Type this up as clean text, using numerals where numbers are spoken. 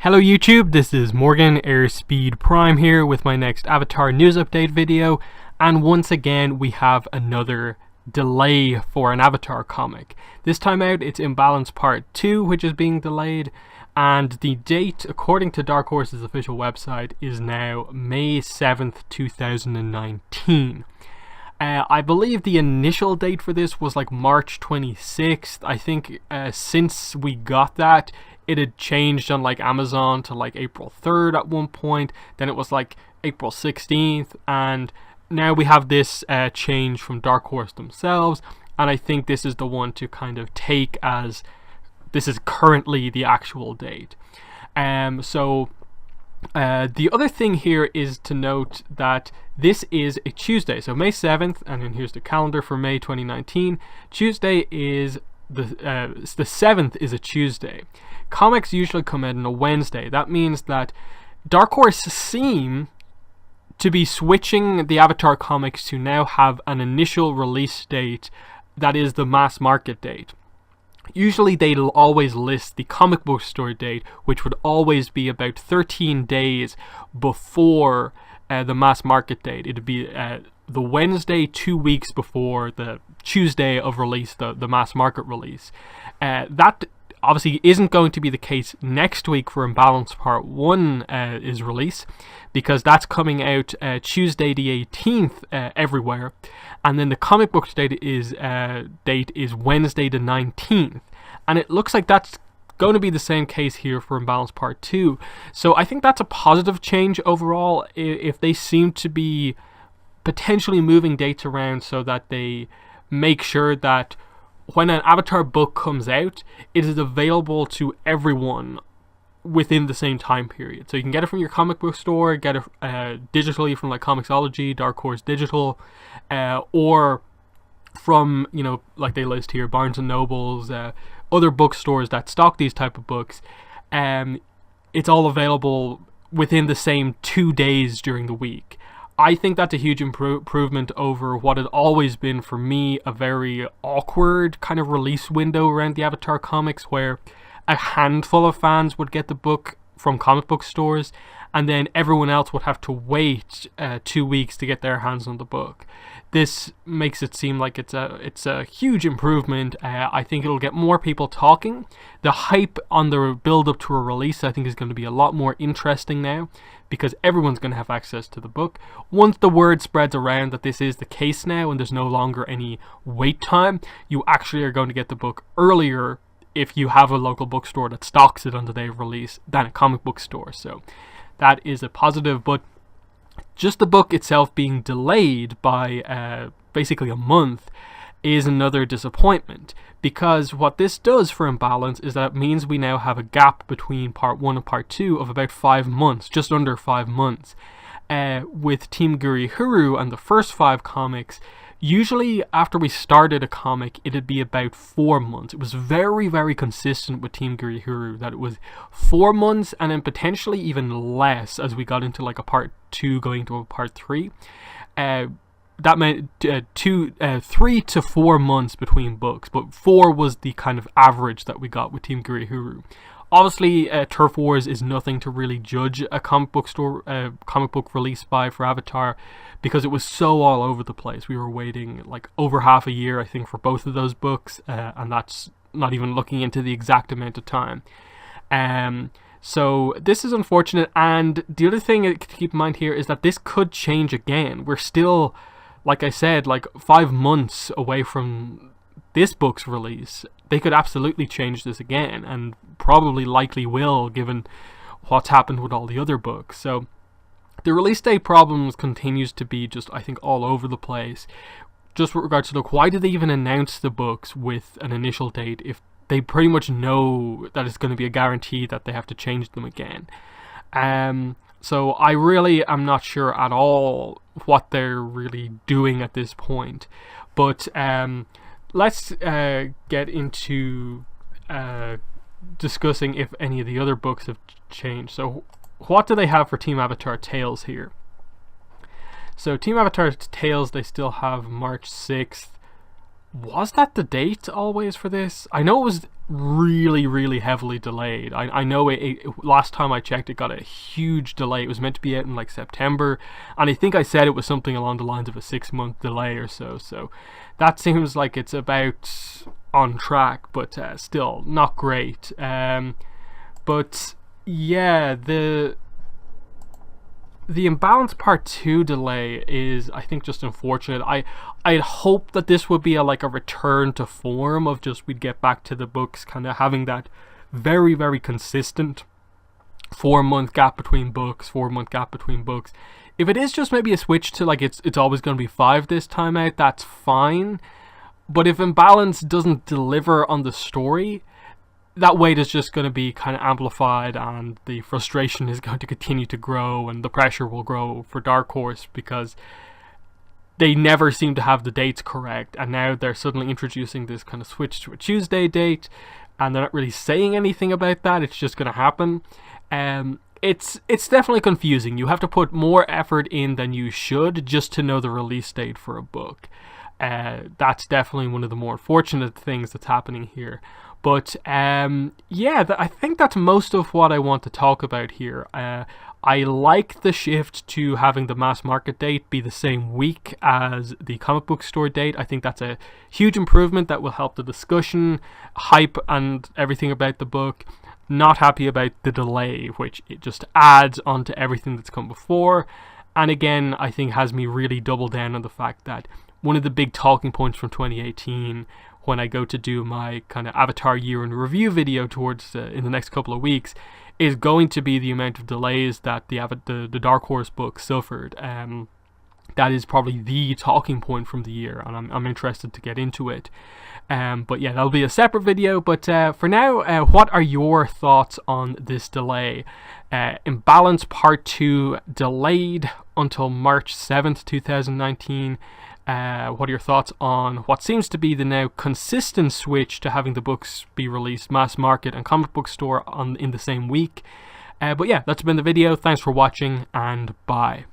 Hello YouTube, this is Morgan Airspeed Prime here with my next Avatar news update video, and once again we have another delay for an Avatar comic. This time out it's Imbalance Part 2 which is being delayed, and the date according to Dark Horse's official website is now May 7th, 2019. I believe the initial date for this was like March 26th. I think since we got that, it had changed on like Amazon to like April 3rd at one point. Then it was like April 16th. And now we have this change from Dark Horse themselves. And I think this is the one to kind of take as this is currently the actual date. The other thing here is to note that this is a Tuesday, so May 7th, and then here's the calendar for May 2019. Tuesday is the 7th is a Tuesday. Comics usually come out on a Wednesday. That means that Dark Horse seem to be switching the Avatar comics to now have an initial release date that is the mass market date. Usually they'll always list the comic book store date, which would always be about 13 days before the mass market date. It'd be the Wednesday 2 weeks before the Tuesday of release, the mass market release. That obviously isn't going to be the case next week for Imbalance Part 1 is release, because that's coming out Tuesday the 18th everywhere, and then the comic book date is Wednesday the 19th, and it looks like that's going to be the same case here for Imbalance Part 2. So I think that's a positive change overall, if they seem to be potentially moving dates around so that they make sure that when an Avatar book comes out, it is available to everyone within the same time period. So you can get it from your comic book store, get it digitally from like Comixology, Dark Horse Digital, or from, you know, like they list here, Barnes and Nobles, other bookstores that stock these type of books. It's all available within the same 2 days during the week. I think that's a huge improvement over what had always been, for me, a very awkward kind of release window around the Avatar comics, where a handful of fans would get the book from comic book stores, and then everyone else would have to wait 2 weeks to get their hands on the book. This makes it seem like it's a huge improvement. I think it'll get more people talking. The hype on the build up to a release, I think, is going to be a lot more interesting now, because everyone's going to have access to the book. Once the word spreads around that this is the case now and there's no longer any wait time, you actually are going to get the book earlier if you have a local bookstore that stocks it on the day of release than a comic book store. So that is a positive, but just the book itself being delayed by basically a month is another disappointment, because what this does for Imbalance is that it means we now have a gap between Part 1 and Part 2 of about 5 months, just under 5 months. With Team Guri-Huru and the first 5 comics, usually after we started a comic, it'd be about 4 months. It was very, very consistent with Team Guri-Huru that it was 4 months, and then potentially even less as we got into like a Part 2 going to a Part 3. That meant 3 to 4 months between books, but 4 was the kind of average that we got with Team Guri-Huru. Obviously, Turf Wars is nothing to really judge a comic book release by for Avatar, because it was so all over the place. We were waiting like over half a year, I think, for both of those books, and that's not even looking into the exact amount of time. So this is unfortunate, and the other thing to keep in mind here is that this could change again. We're still, like I said, like 5 months away from this book's release. They could absolutely change this again, and probably likely will, given what's happened with all the other books. So the release date problems continues to be just, I think, all over the place. Just with regards to, look, why did they even announce the books with an initial date if they pretty much know that it's going to be a guarantee that they have to change them again? So I really am not sure at all what they're really doing at this point. But let's get into discussing if any of the other books have changed. So what do they have for Team Avatar Tales here? So Team Avatar Tales, they still have March 6th. Was that the date always for this? I know it was really heavily delayed. I know last time I checked, it got a huge delay. It was meant to be out in like September, and I think I said it was something along the lines of a 6-month delay or so. So that seems like it's about on track, but still not great. But yeah, the Imbalance Part 2 delay is, I think, just unfortunate. I'd hope that this would be a return to form of just we'd get back to the books kind of having that very consistent 4-month gap between books, 4-month gap between books. If it is just maybe a switch to it's always going to be 5 this time out, that's fine. But if Imbalance doesn't deliver on the story, that weight is just going to be kind of amplified, and the frustration is going to continue to grow, and the pressure will grow for Dark Horse because they never seem to have the dates correct, and now they're suddenly introducing this kind of switch to a Tuesday date, and they're not really saying anything about that. It's just going to happen. It's definitely confusing. You have to put more effort in than you should just to know the release date for a book. That's definitely one of the more unfortunate things that's happening here. But yeah, I think that's most of what I want to talk about here. I like the shift to having the mass market date be the same week as the comic book store date. I think that's a huge improvement that will help the discussion, hype, and everything about the book. Not happy about the delay, which it just adds onto everything that's come before. And again, I think has me really double down on the fact that one of the big talking points from 2018, when I go to do my kind of Avatar year in review video towards in the next couple of weeks, is going to be the amount of delays that the Dark Horse book suffered. That is probably the talking point from the year, and I'm interested to get into it. But yeah, that'll be a separate video. But for now, what are your thoughts on this delay? Imbalance Part 2 delayed until March 7th, 2019. What are your thoughts on what seems to be the now consistent switch to having the books be released mass market and comic book store in the same week? But yeah, that's been the video. Thanks for watching, and bye.